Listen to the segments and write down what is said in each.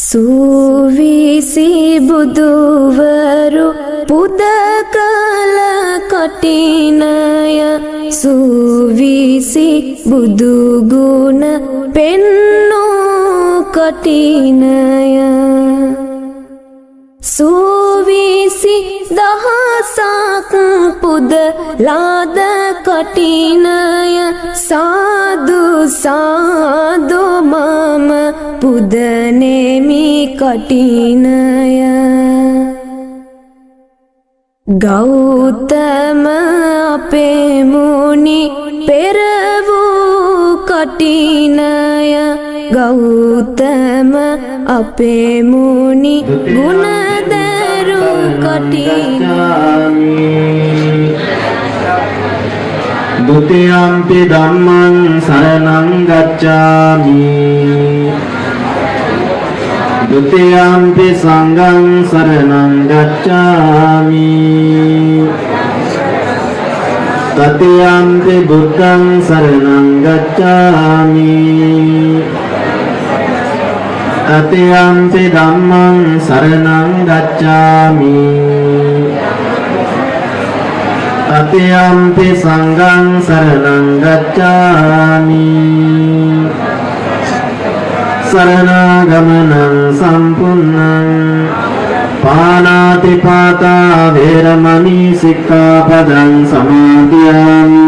සූවිසි බුදුවරු පුදකල කටිනය සූවිසි බුදුගුණ පෙන්නෝ කටිනය සූවිසි දහසක් පුද ලාද කටිනය සාදු සාදු මම පුදනෙමි කටිනය ගෞතම අපේ මුනි පෙර වූ කටිනය ගෞතම අපේ මුනි ගුණදරු කටිනය ဒုတိယံ පි ධම්මං සරණං ගච්ඡාමි ဒုတိယံ පි සංඝං සරණං ගච්ඡාමි တတိယံ පි බුද්ධං සරණං ගච්ඡාමි တတိယံ පි ධම්මං සරණං ගච්ඡාමි Tatiyampi sanghang saranang gacchami Saranaгаmanang sampunnang Panatipata veramani sikkapadang samadhiyami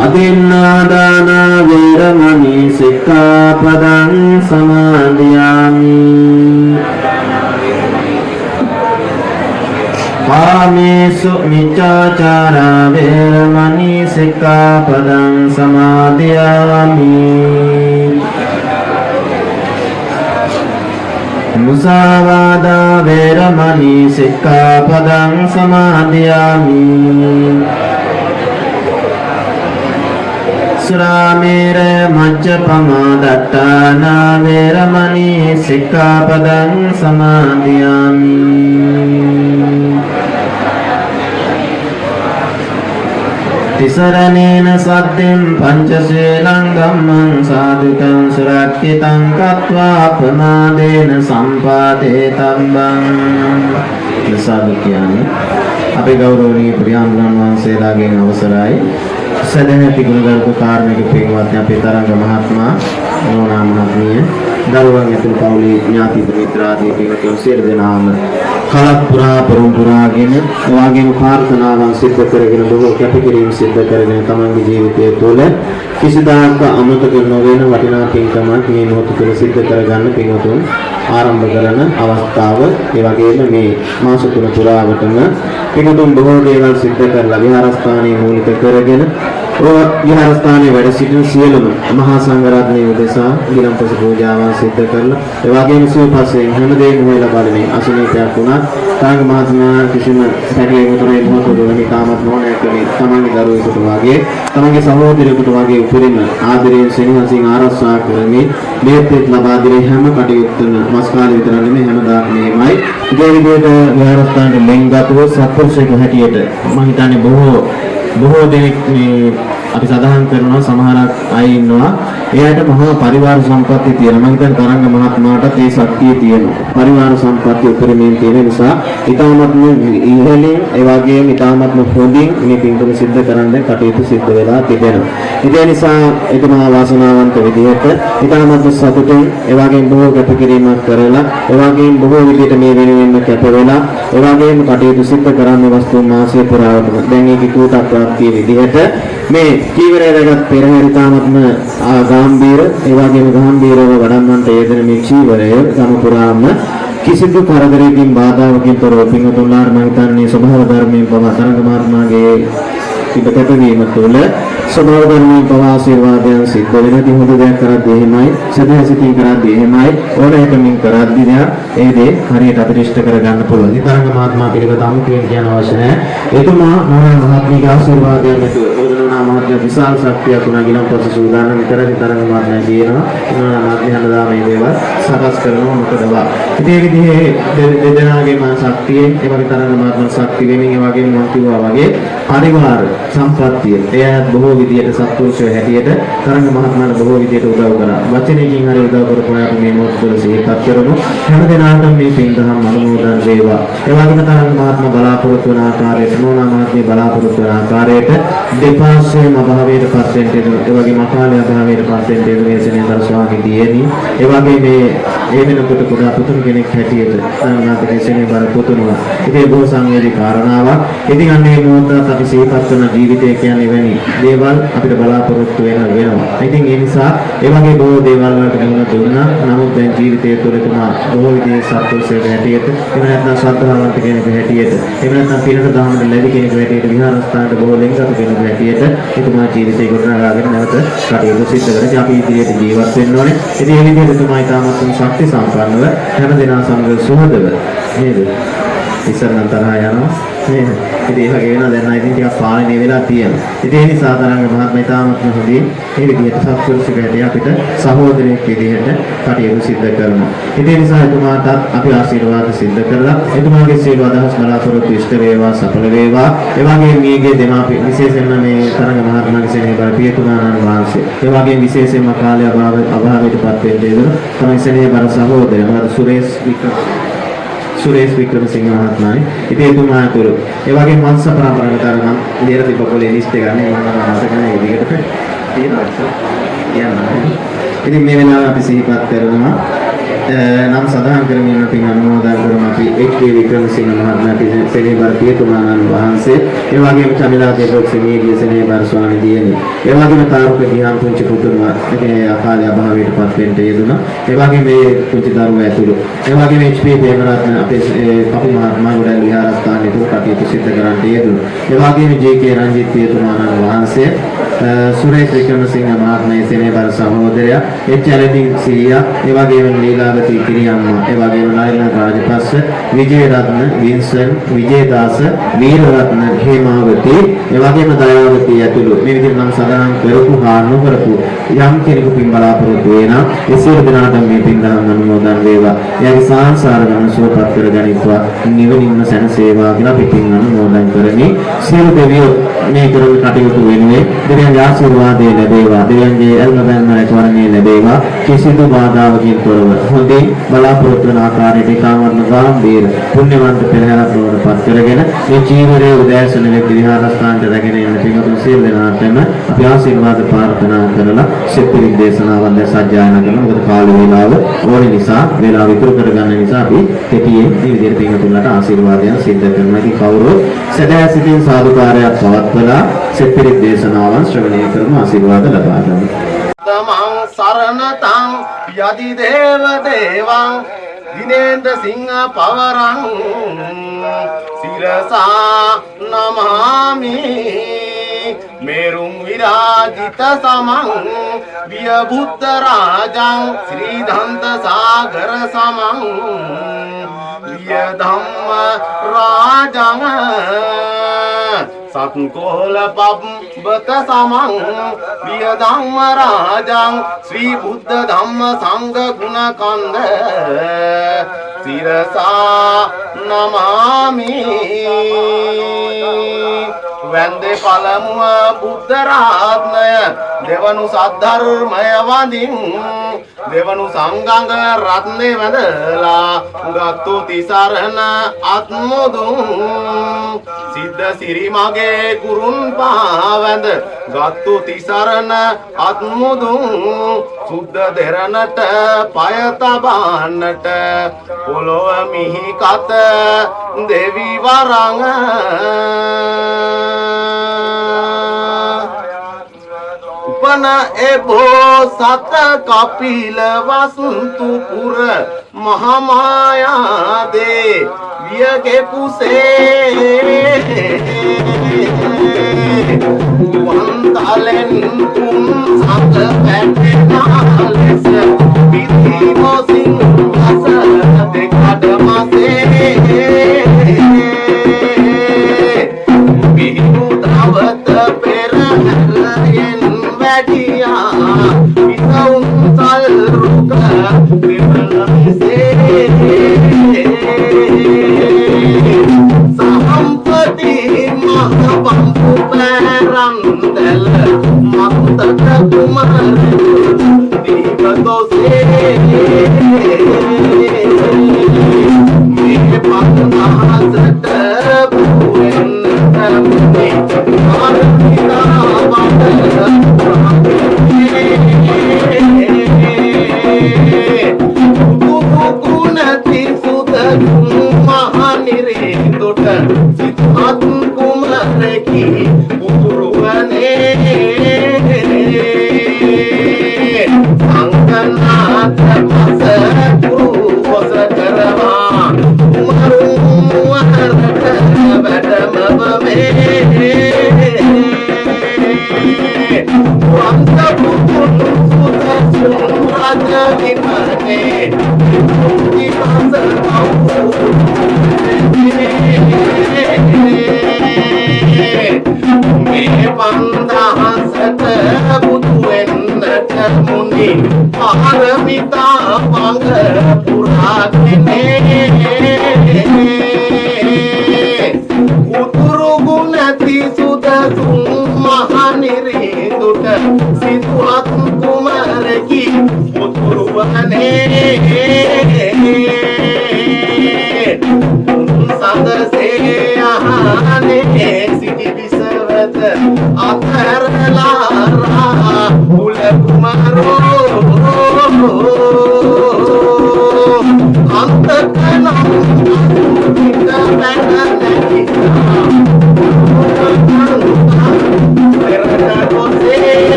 Adinnādāna veramani sikkapadang samadhiyami Kāmesu miccacara veramani sikkapadang samadhiyami Musāvādā veramani sikkapadang samadhiyami Suramera majjapama dattana veramani sikkapadang samadhiyami Tisaranena saddhim pancaselang dhammang sadhukam surakhitam kattva pramadena sampadetabang Sadhu කියන්නේ අපේ ගෞරවනීය ප්‍රියම්බුන් වහන්සේලාගෙන් අවසරයි සදැහැති ගුණගරුක කාර්මික පින්වත්නි අපේ තරංග මහත්මයා නෝනා මහත්මිය දරුවන් ඇතුළු පවුලේ ඥාති මිත්‍රාදී පින්වතුන් සියලු දෙනාම කලක් පුරා පරම්පරාගෙන එවාගේම ප්‍රාර්ථනාවන් සිද්ධ කරගෙන බොහෝ කැපකිරීම් සිද්ධ කරගෙන තමන්ගේ ජීවිතය තුළ කිසිදාක අමතක නොවන වටිනා පින්කමක් මේ මොහොත තුළ සිද්ධ කරගන්න පින්වතුන් ආරම්භ කරන අවස්ථාව ඒ වගේම මේ මාස තුන පුරාවටම පින්වතුන් බොහෝ දේවල් සිද්ධ කරලා විහාරස්ථානයේ මූලික කරගෙන විහාරස්ථානයේ වැඩ සිටින සියලුම මහා සංඝරත්නයේ උදෙසා ගිලන්පස පූජාවන් සිද්ධ කරලා ඒ වගේම සුවපසයෙන් හැමදේම හොයලා බලමින් අසනීපයක් වුණා තාංග මහත්මයා කිසිම පැටලීමකට මොහොතක මේ කාමත් නොනෑ කලේ තමන්ගේ දරුවෙකුට වගේ තමන්ගේ සහෝදරයෙකුට වගේ උපරිම ආදරයෙන් සෙනෙහසින් ආරක්ෂා කරමින් මේත් ලබා දෙන හැම කටයුත්තම මාස කාලේ විතර නෙමෙයි හැමදාම මේමයි ඒ විදිහට විහාරස්ථානයේ ලෙන්ගතුව සත්පුරුෂයෙකු හැටියට මම හිතන්නේ බොහෝ දෙනෙක් මේ අපි සඳහන් කරනවා සමහරක් අය ඉන්නවා එයාට මහා පරිවාර සම්පත්තිය තියෙනවා මම හිතන්නේ තරංග මහත්මයාටත් ඒ ශක්තිය තියෙනවා පරිවාර සම්පත්තිය උපරිමයෙන් තියෙන නිසා ඊටමත්ම ඉහළින් ඒ වගේම ඊටමත්ම හොඳින් මේ පින්කම සිද්ධ කරන්න කටයුතු සිද්ධ වෙලා තිබෙනවා ඒ නිසා ඒකමහා වාසනාවන්ත විදිහට ඊටමත්ම සතුටින් ඒ වගේම බොහෝ කැපකිරීමක් කරලා ඒ වගේම බොහෝ විදිහට මේ වෙනුවෙන්ම කැප වෙලා ඒ වගේම කටයුතු සිද්ධ කරන්න වස්තු මාසය පුරාවටම දැන් ඒකේ කූටක් ප්‍රාප්තිය විදිහට මේ චීවරයකට පෙරහැර තාමත්ම ගාම්භීර ඒ වගේම ගාම්භීරව වඩම්මන්ට යෙදෙන මේ චීවරය ගම පුරාම කිසිදු කරදරයකින් බාධාවකින් තොරව පින්වතුන්ලාට මම හිතන්නේ ස්වභාව ධර්මයෙන් පවා තරංග මාත්මාගේ ඉබකටවීම තුළ ස්වභාව ධර්මයෙන් පවා ආශිර්වාදයන් සිද්ධ වෙන දී හොඳ දෙයක් කරද්දී එහෙමයි සදහසිතින් කරද්දී එහෙමයි ඕනෑකමින් කරද්දී ඒ දේ හරියට අපිරිෂ්ඨ කරගන්න පුළුවන්. ඉතින් තරංග මාත්මා පිළිබඳ අමුතුවෙන් කියන අවශ්‍ය නැහැ. එතුමා නෝනා මහත්මියගේ ආශිර්වාදයන් ඇතුව නෝනා මහත්මිය විශාල ශක්තියක් උනා ගිලන්පස සූදානම් කරගෙන තරංග මාත්මා කියනවා. නෝනා මහත්මිය හඳලා මේ දේවල් සකස් කරනවා මොකදවා. ඉතින් ඒ විදිහේ දෙදෙනාගේම ශක්තියෙන් ඒ වගේ තරංග මාත්මා ශක්තිය වෙමින් ඒ වගේම මම කිව්වා වගේ පරිවාර සම්පත්තිය එයත් බොහෝ බොහෝ විදියට සත්පුරුෂය හැටියට තරංග මහත්මයාට බොහෝ විදියට උදව් කරා. වචනයකින් හරි උදව් කරපු අයට මේ මොහොත තුළ සිහිපත් කරමු. හැම දිනකටම මේ පින් දහම් අනුමෝදන් වේවා. ඒ වගේම තරංග මහත්මයා බලාපොරොත්තු වන ආකාරයට නෝනා මහත්මිය බලාපොරොත්තු වන ආකාරයට දෙපාර්ශ්වයේම අභාවයට පත් වෙන්න ඒ වගේම අකාලේ අභාවයට පත් වෙන්න මේ සෙනෙහදර ස්වාමී දියණි. ඒ වගේ මේ වෙනකොට කුඩා පුතුන් කෙනෙක් හැටියට නාමනාතකේ සෙනෙහබර පුතුණුවා. ඉතින් බොහෝ සංවේදී කාරණාවක්. ඉතින් අන්නේ මොහොතත් අපි සිහිපත් කරන ජීවිතය කියන්නේ වෙනි දේවල් අපිට බලාපොරොත්තු වෙනවා. ඉතින් ඒ නිසා ඒ වගේ බොහෝ දේවල් වලට මුහුණ දුන්නා. නමුත් දැන් ජීවිතය තුළ තුමා බොහෝ විදිහේ සත්පුරුෂයෙක් හැටියට, එහෙම නැත්නම් ශ්‍රද්ධාවන්ත කෙනෙක් හැටියට, එහෙම නැත්නම් පිනට දහමට ලැබි කෙනෙක් හැටියට, විහාරස්ථානට බොහෝ ලෙන්ගත කෙනෙක් හැටියට එතුමා ජීවිතේ ගොඩනගාගෙන නැවත කටයුතු සිද්ධ කරගෙන අපි ඉදිරියට ජීවත් වෙන්න ඕනේ. ඉතින් මේ විදිහට තුමා ඊටමත් ශක්ති සම්පන්නව හැම දිනම සමග සුහදව නේද? ඉස්සරහට තරහා යනවා. නේද? ඉතින් ඒ වගේ වෙනවා දැන් ඉතින් ටිකක් පාලනය වෙලා තියෙනවා. ඉතින් ඒ නිසා තරංග මහත්මයා ඊටමත් හොඳින් මේ විදිහට සත්පුරුෂයෙක් හැටියට අපිට සහෝදරයෙක් විදිහට කටයුතු සිද්ධ කරනවා. ඉතින් ඒ නිසා එතුමාටත් අපි ආශිර්වාද සිද්ධ කරලා එතුමාගේ සියලු අදහස් බලාපොරොත්තු ඉෂ්ට වේවා, සඵල වේවා. ඒ වගේම මේගේ දෙමාපිය විශේෂයෙන්ම මේ තරංග මහත්මයාගේ සෙනෙහබර පියතුමාණන් වහන්සේ. ඒ වගේම විශේෂයෙන්ම කාලය අභාවයට පත් වෙන්න දෙන තමයි සෙනෙහබර සහෝදරය මහත් සුරේෂ් වික්‍රමසිංහ මහත්මයායි. ඉතින් එතුමා තුරු ඒ වගේම වංශ පරම්පරාවට අර නම් ලියලා තිබ්බ පොලේ ලිස්ට් එක ගන්න මම මතක නැහැ ඒ විදිහට තියෙනවා. ඉතින් මේ වෙලාවේ අපි සිහිපත් කරනවා නම් සදාන් කරමින් පින් අනුමෝදන් කරමු අපි එක්.ඩී. වික්‍රමසිංහ මහත්මයාගේ සෙනෙහබර පියතුමාණන් වහන්සේ, ඒ වගේම චමිලා දේවෝක්ෂමීගේ සෙනෙහබර ස්වාමී දියණි, ඒ වගේම තාරුක ගිහාම් පුංචි පුතුණා ඒ අකාලේ අභාවයට පත් වෙන්න යෙදුණා. ඒ වගේම මේ පුංචි දරුවා ඇතුළු, ඒ වගේම එච්.පී. දේවරත්න අපේ කපු මහත්මයා ගොඩක් විහාරස්ථානයේ තුරු කටයුතු සිද්ධ කරන්න යෙදුණා. ඒ වගේම ජේ.කේ. රංජිත් පියතුමාණන් වහන්සේ, සුරේෂ් වික්‍රමසිංහ මහත්මයාගේ සෙනෙහබර සහෝදරයා, එච්.එල්.ඩී. සීයා, ඒ වගේම ලීලාවතී කිරියම්මා, ඒ වගේම නලින රාජපක්ෂ, විජේරත්න, වින්සන්, විජේදාස, වීරරත්න, හේමාවතී, ඒ වගේම දයාවතී ඇතුළු මේ විදිහට නම් සඳහන් කරපු හා නොකරපු යම් කෙනෙකු පින් බලාපොරොත්තු වෙනා ඒ සියලු දෙනාට මේ පින් දහම් අනුමෝදන් වේවා. එයාගේ සංසාර ගමන සුවපත් කර ගනිත්වා, නිවනින්ම සැනසේවා කියලා අපි පින් අනුමෝදන් කරමි. සියලු දෙවියෝ මේ කරන කටයුතු වෙනුවෙන් දෙවියන්ගේ ආශිර්වාදය ලැබේවා, දෙවියන්ගේ එල්ම බැල්ම රැකවරණය ලැබේවා. කිසිදු බාධාවකින් තොරව හොඳින් බලාපොරොත්තු වන ආකාරයට ඒකාවරණ ගාම්භීර පුණ්‍යවන්ත පෙරහැරක් බවට පත් කරගෙන මේ ජීවනයේ උදෑසන වෙත් විහාරස්ථානට රැගෙන යන පින්වතුන් සියලු දෙනාටම අපි ආශිර්වාද ප්‍රාර්ථනා කරලා සෙත්පිරිත් දේශනාවන් දැන් සජ්ජායනා කරනවා. මොකද කාල වේලාව ඕනේ නිසා වේලාව ඉතුරු කරගන්න නිසා අපි කෙටියෙන් මේ විදිහට පින්වතුන්ලාට ආශිර්වාදයන් සිද්ධ කරනවා. ඉතින් කවුරුත් සදා සිටින් සාදුකාරයක් පවත්වලා සෙත්පිරිත් දේශනාවන් ශ්‍රවණය කරමු, ආශිර්වාද ලබා ගමු. තමං සරණතං යදි දේව දේවං දිනේන්ද්‍ර සිංහ පවරං සිරසා නමාමි මේරුම් විරාජිත සමං විය බුද්ධ රාජං ශ්‍රී දන්ත සාගර සමං විය ධම්ම රාජං සත්කෝල පබ්බත සමං විය ධම්ම රාජං ශ්‍රී බුද්ධ ධම්ම සංඝ ගුණ කන්ද සිරසා නමාමි වන්දේ පළමුව බුද්ධ රත්නය දෙවනු සද්ධර්මය වඳින් දෙවනු සංඝංග රත්නේ වැඳලා ගත්තු තිසරණ අත්මුදුන් සිද්ධ සිරි මගේ කුරුන් පාවැඳ ගත්තු තිසරණ අත්මුදුන් සුද්ධ දෙරණට පය තබන්නට පොළොව මිහි කත දෙවි වරං උපන එබෝ සත කපිල වසුන්තු පුර මහමායා දේ වියගේ කුසේ වන්දලෙන් තුන් සත පැටනා ලෙස පිතිමෝ සිංහස දෙකඩ මාසේ බිහු දවත පෙරහැරයෙන් වැඩියා විසවුන් සල් රුක දෙවලසේ සහම්පති මහ බම්පු පැරන්දල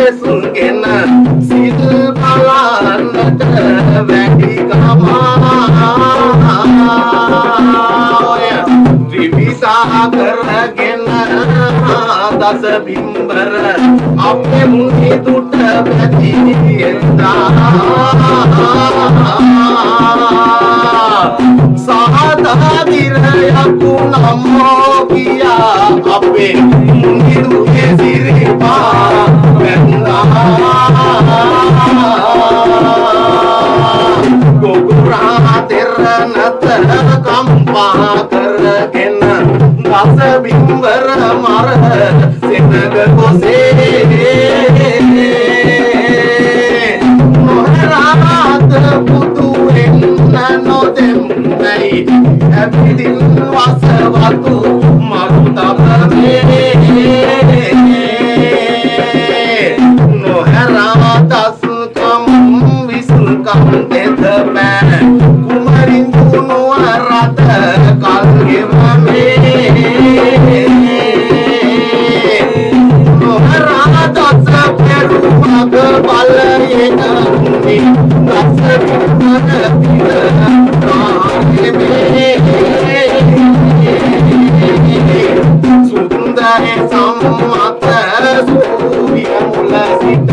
සුන්ගෙන සිල් බලන්නට වැඩි කමාය විවිසා කරගෙන දස බිම්බර අපේ මුනි දුට පැතියෙන්දා සහදා විරයකු නමෝ කියා අපේ මුනි දුගේ සිරිපා ගොගුරා තෙරනත කම්පා කරගෙන දස බිම්බර මර සෙනග කොසේ නොරාත පුතු එන්න නොදෙම්මයි ඇපිදින් වසවතු මරු තබනේ නොහරාතස්කම් විසුකම් දෙත බෑ කුමරින් දුනු රත කල්ගෙවමේ නොහරාතස් පෙරුමග බලයෙන් කුමි දස පිටන සුන්දර සම්මත සූර්ය මුල සිට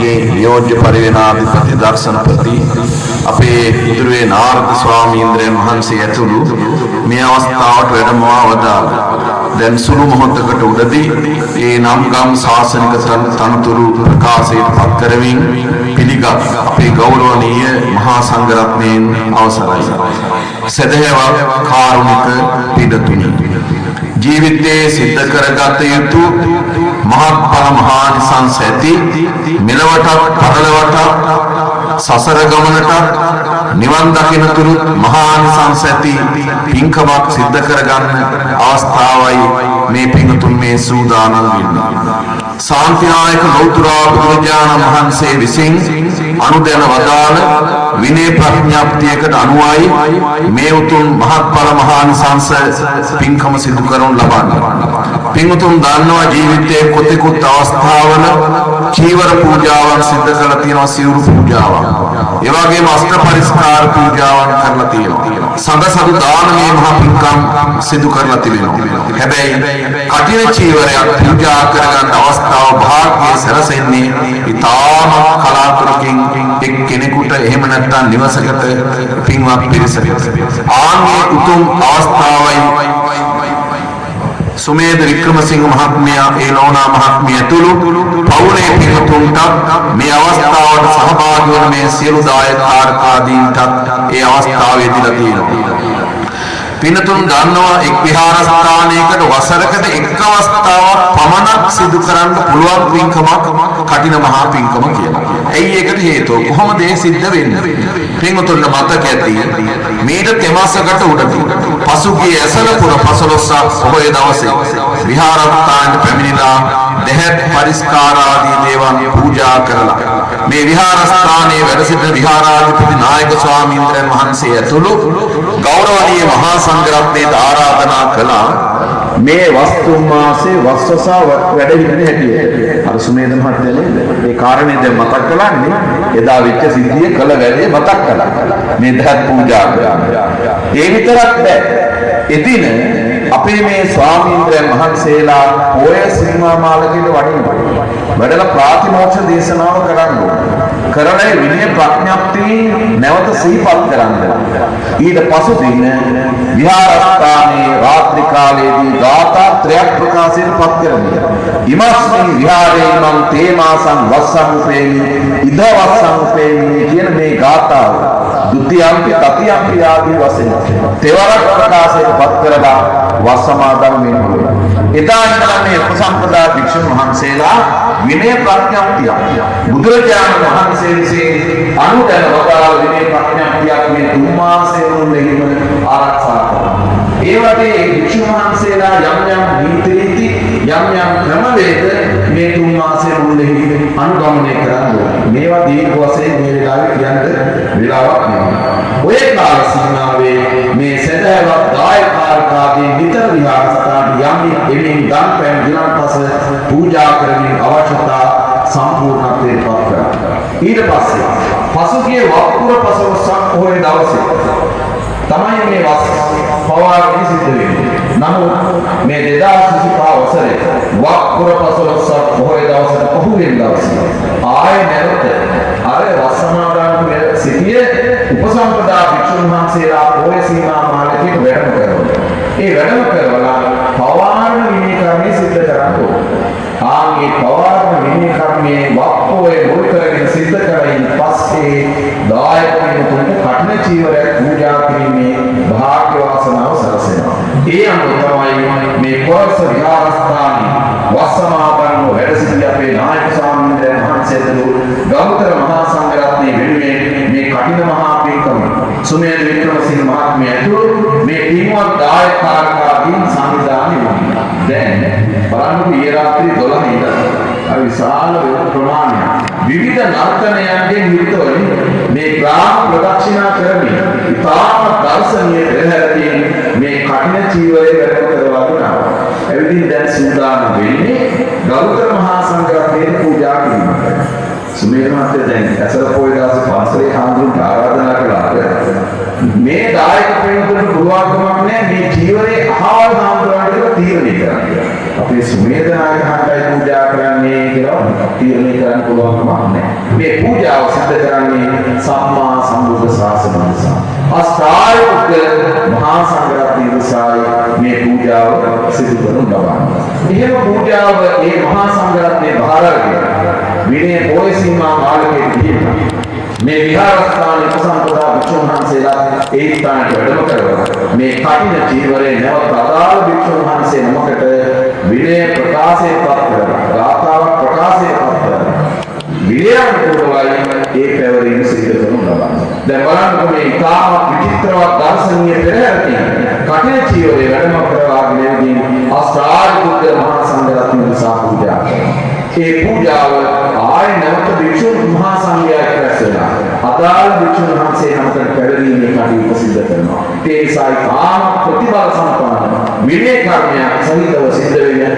වහන්සේගේ නියෝජ්‍ය පරිවේනාධිපති දර්ශනපති අපේ ඉදිරියේ නාරද ස්වාමීන්ද්‍රයන් වහන්සේ ඇතුළු මේ අවස්ථාවට වැඩමවා වදාළා. දැන් සුළු මොහොතකට උඩදී ඒ නම්ගම් ශාසනික තනතුරු ප්‍රකාශයට පත් කරමින් පිළිගත් අපේ ගෞරවනීය මහා සංඝරත්නයන් අවසරයි. සදහවත් කාරුණික පිළිතුරු ජීවිතයේ සිද්ධ කරගත යුතු මහත්ඵල මහානිසංස ඇති මෙලවට පරලොවට සසර ගමනට නිවන් දකින්නතුරු මහානිසංස ඇති පින්කමක් සිද්ධ කරගන්න අවස්ථාවයි මේ පින්තුන් මේ සූදානම් වෙන්නේ. ශාන්තිනායක ලෞතර බුදුරජාණන් වහන්සේ විසින් අනුදැන වදාළ විනය ප්‍රඥාප්තියකට අනුවයි මේ උතුම් මහත්ඵල මහානිසංස පින්කම සිදු කරනු ලබන්නේ. පින්තුන් දන්නවා ජීවිතයේ කොතෙකුත් අවස්ථාවල චීවර පූජාවන් සිදු කරලා තියෙනවා, සිවුරු පූජාවන්. ඒ වගේම අෂ්ට පරිස්කාර පූජාවන් කරලා තියෙනවා. සඳසතු දානමය මහා පින්කම් සිදු කරලා තිබෙනවා. හැබැයි කටින චීවරයක් පූජා කරගන්න අවස්ථාව භාග්‍යයේ සැරසෙන්නේ ඊටාම කලාතුරකින් එක් කෙනෙකුට එහෙම නැත්නම් නිවසකට පින්වත් පිරිසකට. ආන්ගේ උතුම් අවස්ථාවයි සුමේද වික්‍රමසිංහ මහත්මයා ඒ නෝනා මහත්මිය ඇතුළු පවුලේ පින්තුන්ට මේ අවස්ථාවට සහභාගී වන මේ සියලු දායකාදීන්ට ඒ අවස්ථාවේ දීලා තියෙනවා. පින්තුන් දන්නවා එක් විහාරස්ථානයකට වසරකට එක් අවස්ථාවක් පමණක් සිදු කරන්න පුළුවන් පින්කමක් කටින මහා පින්කම කියලා. ඇයි ඒකට හේතුව? කොහොමද ඒ සිද්ධ වෙන්නේ? පින්තුන්ට මතක ඇති මේට තෙමසකට උඩදී පසුගිය ඇසල පුර 15ක් පොහොය දවසේ විහාරස්ථානට පැමිණිලා දෙහත් පරිස්කාර ආදී දේවල් පූජා කරලා මේ විහාරස්ථානයේ වැඩ සිටින විහාරාධිපති නායක ස්වාමීන්ද්‍රයන් වහන්සේ ඇතුළු ගෞරවනීය මහා සංඝරත්නයට ආරාධනා කළා මේ වස්තුන් මාසේ වස්සසා වැඩ හිටින හැටියට. අර සුමේද මහත්මයා මේ කාරණේ දැන් මතක් කළාන්නේ එදා වෙච්ච සිද්ධිය කළ වැඩේ මතක් කළා. මේ දහත් පූජා කරා. ඒ විතරක් බෑ. එදින අපේ මේ ස්වාමීන්ද්‍රයන් වහන්සේලා පොය සීමා මාලකයට වඩිනවා. වැඩලා ප්‍රාතිමෝක්ෂ දේශනාව කරන්න කරලා විනය ප්‍රඥප්තිය නැවත සිහිපත් කරන්න. ඊට පසු දින විහාරස්ථානයේ රාත්‍රී කාලයේදී ගාථා ත්‍රයක් ප්‍රකාශයෙන් පත් කරනවා. ඉමස්මින් විහාරේ මං තේමාසං වස්සංපේමි ඉද වස්සංපේමි කියන මේ ගාථාව ද්විතියම්පි තතියම්පි ආදී වශයෙන් තෙවරක් ප්‍රකාශයෙන් පත් කරලා වස්සමාදම් වෙනවා. එදා ඉඳලා මේ උපසම්පදා භික්ෂුන් වහන්සේලා විනය ප්‍රඥප්තිය බුදුරජාණන් වහන්සේ විසින් අනුදැන වදාළ විනය ප්‍රඥප්තියක් මේ තුන් මාසයේ මුලෙහිම ආරක්ෂා කරනවා. ඒ වගේ භික්ෂුන් වහන්සේලා යම් යම් නීති යම් යම් ක්‍රමවේද මේ තුන් මාසයේ මුලෙහි අනුගමනය කරනවා. මේවා දීර්ඝ වශයෙන් මේ වෙලාවේ කියන්න වෙලාවක් නෙමෙයි. ඔය කාල සීමාවේ මේ සදහවත් දායකාරකාදී විතර විහාරස්ථාන එමින් දන් පැන් දිනපස පූජා කරමින් අවශ්‍යතා සම්පූර්ණත්වයට පත් කරා. ඊට පස්සේ පසුගිය වක්කුර 15ක් පොහොය දවසේ තමයි මේ වස් පවාරණය සිද්ධ වෙන්නේ. නමුත් මේ 2025 වසරේ වක්කුර 15ක් පොහොය දවසට පහුවෙන දවසේ ආයේ නැවත අර වස් සමාදන් සිටියේ උපසම්පදා භික්ෂුන් වහන්සේලා පොහොය සීමා මාලකයට වැඩම කරනවා. ඒ වැඩම කරවලා පවාරණ විනය කර්මය සිද්ධ කරනවා. ආන්ගේ පවාරණ විනය කර්මයේ වක්පෝයේ මුල් කරගෙන සිද්ධ කරයින් පස්සේ දායකයන් තුන්ට කඨින චීවරයක් පූජා කිරීමේ භාග්‍ය වාසනාව සැලසෙනවා. ඒ අනුව තමයි මේ කොරස විහාරස්ථානයේ වස්සමාපන්නව වැඩ සිටි අපේ නායක ස්වාමීන් වහන්සේතුළු ගෞතම මහා සංඝරත්නයේ වෙනුවෙන් මේ කඨින මහා පින්කම සුමේද වික්‍රමසිංහ මහත්මයා ඇතුළු මේ පින්වත් දායකාරකාදීන් සංවිධානය වුණා. දැන් බලන්නකො ඊයේ රාත්‍රී 12 ඉඳලා අර විශාල ප්‍රමාණයක් විවිධ නර්තනයන්ගෙන් යුක්තවලින් මේ ග්‍රාම ප්‍රදක්ෂිනා කරමින් ඉතාම දර්ශනීය පෙරහැරකින් මේ කඨින චීවරය වැඩම කරවා දුන්නා. එවිටින් දැන් සූදානම් වෙන්නේ ගෞතම මහා සංඝරත්නයේ පූජා කිරීමට. සුමේද මහත්තයා දැන් ඇසල පොය දවසේ පන්සලේ හාමුදුරුවෝ ආරාධනා කළා. මේ දායක පින්තුන්ට පුළුවන්කමක් නැහැ මේ ජීවරේ අහවල් හාමුදුරුවන්ට තීරණය කරන්න. අපේ සුමේද නායක මහත්තයා පූජා කරන්නේ කරන්නේ කියලා තීරණය කරන්න පුළුවන් කමක් නැහැ. මේ පූජාව සිදු කරන්නේ සම්මා සම්බුද්ධ ශාසනය නිසා. අෂ්ටාර්ය මහා සංඝරත්නය නිසායි මේ පූජාව සිදු කරනු ලබන්නේ. එහෙම පූජාව මේ මහා සංඝරත්නයේ බාරගෙන විනය පොය සීමා මාර්ගයේ ගිහින් මේ විහාරස්ථානයේ උපසම්පදා භික්ෂුන් වහන්සේලා ඒ ස්ථානට වැඩම කරනවා. මේ කටින චීවරේ නැවත අදාළ භික්ෂුන් වහන්සේ නමකට විනය ප්‍රකාශයට පත් කරනවා. ගාථාවක් ප්‍රකාශයට පත් කරනවා. විනයානුකූලවයි ඒ පැවරීම සිදු කරනු ලබන්නේ. දැන් බලන්නකො මේ ඉතාම විචිත්‍රවත් දර්ශනීය පෙරහැර තියෙන කටින චීවරේ වැඩම කරවාගෙන යමින් අෂ්ටාර්ය බුද්ධ මහා සංඝරත්නය නිසා පූජා කරනවා. ඒ පූජාව ආය නැවත භික්ෂුන් මහා සංඝයා රැස් වෙනවා. අදාළ භික්ෂුන් වහන්සේ නමකට පැවරීමේ කටයුතු සිදු කරනවා. ඒ නිසා ආම ප්‍රතිබල සම්පන්න විනය කර්මයක් සහිතව සිද්ධ වෙන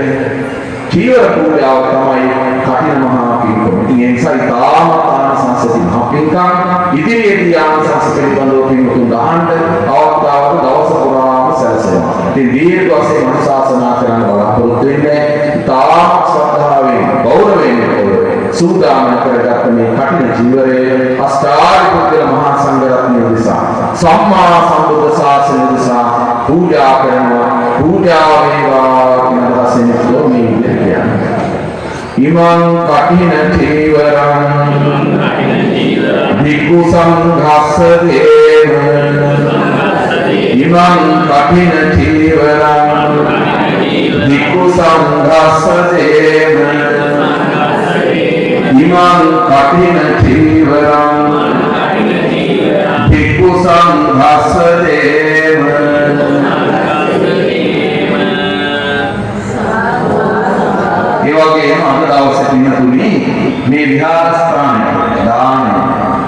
චීවර පූජාව තමයි කටින මහා පින්කම. ඉතින් ඒ නිසා තාම ආනසංසති මහා පින්කම් ඉදිරියේදී ආනසංස පිළිබඳව පින්තුන් දහන්න අවස්ථාවක දවස පුරාම සැලසෙනවා. ඉතින් දීර්ඝ වශයෙන් අනුශාසනා කරන්න බලාපොරොත්තු වෙන්නේ තාම ශ්‍රද්ධාවෙන් ගෞරවයෙන් සූදානම් කරගත් මේ කටින ජීවරයේ අෂ්ටාර්ය පුද්ගල මහා සංඝරත්නය නිසා සම්මා සම්බුද්ධ ශාසනය නිසා පූජා කරනවා. පූජා වේවා කියන වශයෙන් මේ කියන්නේ. ඉමං කටින ජීවරං භික්ඛු සංඝස්ස දේව ඉමං කටින ජීවරං භික්ඛු සංඝස්ස දේව ඉමං කටින චීවරං භික්ඛු සංඝස්ස දේව. ඒ වගේම අද දවසේ පින්තුනි මේ විහාරස්ථානයේ දාන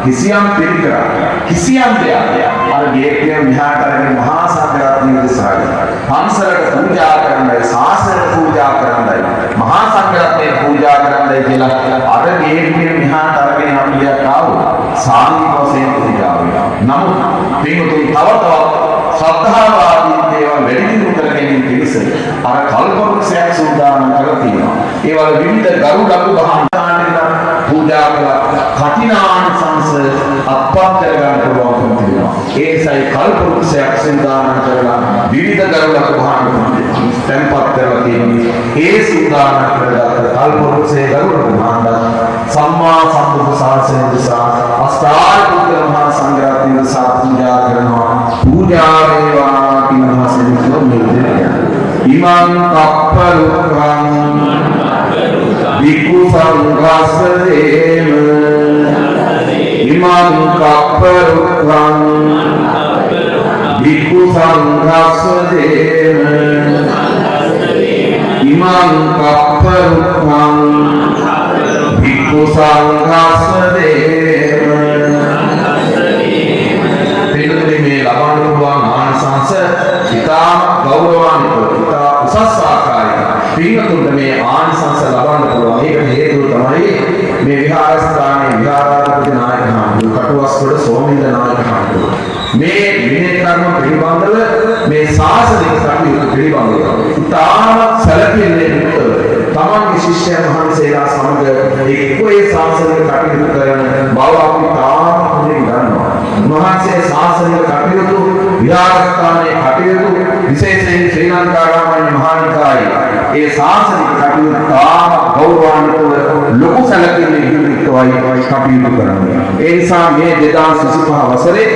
කිසියම් පිළිකරක් කිසියම් දෙයක් අර ගේට්ටුවේ විහාර කරගෙන මහා සංඝරත්නය උදෙසායි පන්සලට පූජා කරන්නයි ශාසනයට පූජා කරන්නයි මහා සංඝරත්නයට පූජා කරන්නයි කියලා අර ගේට්ටුවේ විහාර අරගෙන යන්නේ කාවෝ සාමීක වශයෙන් පූජා වෙනවා. නමුත් පින්තුනි තව තවත් ශ්‍රද්ධාවාදී දේවල් වැඩි දියුණු කර ගැනීම පිණිස අර කල්පවෘක්ෂයක් සූදානම් කරලා තියෙනවා. ඒ වල විවිධ ගරු ලඝු බහාන්තාන්ට පූජා කළා කටිනානිසංස අත්පත් කරගන්න පුළුවන්කම තියෙනවා. ඒ නිසායි කල්පවෘක්ෂයක් සූදානම් කරලා විවිධ ගරු ලඝු බහාන්තාන්ට තැන්පත් කරලා තියෙන්නේ. ඒ සූදානම් කරගත්ත කල්පවෘක්ෂයේ ගරු ලඝු බහාන්තාන් සම්මා සම්බුද්ධ ශාසනය නිසා අෂ්ටාර්ය පුද්ගල මහා සංඝරත්නය නිසා පූජා කරනවා. පූජා වේවා කියන වශයෙන් කියන්නේ. ඉමං කප්පරුක්ඛං භික්ඛු සංඝස්ස දේව ඉමං කප්පරුක්ඛං භික්ඛු සංඝස්ස දේව ඉමං කප්පරුක්ඛං භික්ඛු සංඝස්ස දේව. මේ ලබන පුළුවන් ආනිසංස ඉතාම ගෞරවාන්විත ඉතා උසස් ආකාරයක පින්තුන්ට මේ ආනිසංස ලබන්න පුළුවන්. ඒකට හේතුව තමයි මේ විහාරස්ථානයේ විහාරාධිපති නායක හාමුදුරුවෝ කටුවස්කොඩ සෝමින්ද නායක හාමුදුරුවෝ මේ විනය කර්ම පිළිබඳව මේ ශාසනික කටයුතු පිළිබඳව ඉතාම සැලකිල්ලෙන් යුක්තව තමන්ගේ ශිෂ්‍යයන් වහන්සේලා සමග එක්ව ඒ ශාසනික කටයුතු කරන බව අපි තාම හොඳින් දන්නවා. උන්වහන්සේ ශාසනික කටයුතු විහාරස්ථානයේ කටයුතු විශේෂයෙන් ශ්‍රී ලංකාරාමයේ මහා නිකායේ ඒ ශාසනික කටයුතු තාම ගෞරවාන්විතව ලොකු සැලකිල්ලෙන් යුක්තවයි කටයුතු කරන්නේ. ඒ නිසා මේ 2025 වසරේ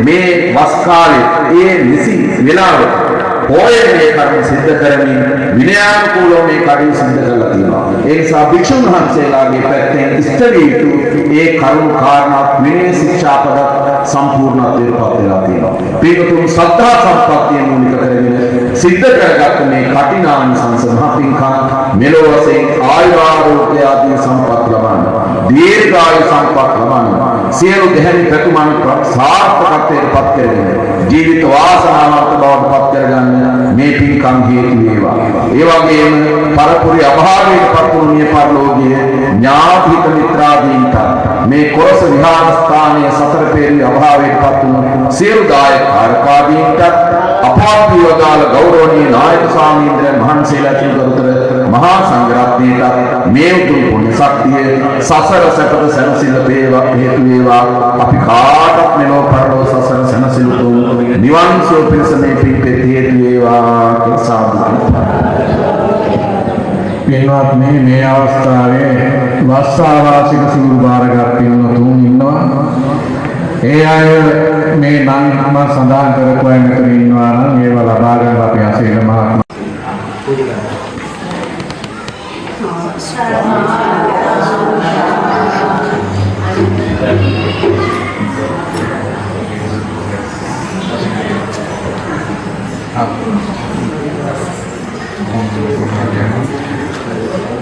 මේ වස් කාලයේ ඒ නිසි වෙලාවට පොයේ කර්ම සිද්ධ කරමින් විනයානුකූලව මේ කටයුතු සිද්ධ කරලා තියෙනවා. ඒ නිසා භික්ෂුන් වහන්සේලාගේ පැත්තෙන් ඉස්තරිය යුතු ඒ කරුණු කාරණා විනය ශික්ෂාපද සම්පූර්ණත්වයට පත් වෙලා තියෙනවා. පිටුතුන් සද්ධා සම්පත්තිය මූලික කරගෙන සිද්ධ කරගත්ත මේ කටිනානිසංස මහ පින්කම් මෙලොව වශයෙන් ආයුරාෝග්‍ය ආදී සම්පත් ලබන්න, දීර්ඝායු සම්පත් ලබන්න, සියලු දෙහැරි ප්‍රතුමන් සාර්ථකත්වයට පත් කරගෙන ජීවිත වාසනාවන්ත බවට පත් කරගන්න මේ පින්කම් හේතු වේවා. ඒ වගේම පරපුරි අභාවයට පත් වූ මිය පරලෝකීය ඥාතික මිත්‍රාදීන්ට මේ කොරස විහාරස්ථානයේ සතර පෙරේ අභාවයට පත් වූ සියලු දායක කාර්යපාදීන්ට අපාපියෝදාල ගෞරවනීය නායක ස්වාමීන්ද්‍රයන් වහන්සේලා කිව්වතර මහා සංඝරත්නයට මේ උතුම් පුණ්‍ය ශක්තිය සසර සැපත සැනසෙල්ල වේවා හේතු වේවා. අපි කාටත් මෙලොව පරලොව සසර සැනසෙල්ලු නිවන් සුව පිණිස මේ පින්පෙත් හේතු වේවා කියලා සාදු. පින්වත්නි, මේ අවස්ථාවේ වස්සාවාසික සිවුරු බාරගත් පින්වතුන් ඉන්නවා. ඒ අය මේ නම් සඳහන් කරපු අය මෙතන ඉන්නවා නම් ඒවා ලබා ගන්න අපි අසීල මහත්මයා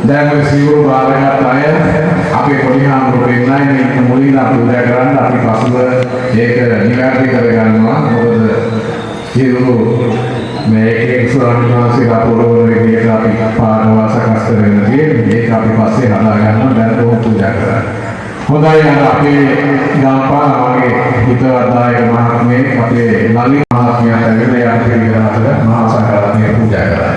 දැන් ඔය සිවුරු බාරගත් අය අපේ පොඩි හාමුදුරුවෝ වෙනයි මේ මුලින්ම පුදා කරන්න අපි පසුව ඒක නිවැරදි කරගන්නවා. මොකද සිවුරු මේ එක ස්වාමීන් වහන්සේලා පොරවන විදිහට අපි පාරවා සකස් කරගෙන තියෙන්නේ. ඒක අපි පස්සේ හදා ගන්නවා. දැන් කොහොම පුදා කරන්නේ. හොඳයි. අර අපේ ගම්පා වගේ හිතවත්දායක මහත්මයෙක් අපේ ලලිත් මහත්මයා ඇවිල්ලා යාත්‍රා කරන මහා සංඝරත්නය පුදා කරා.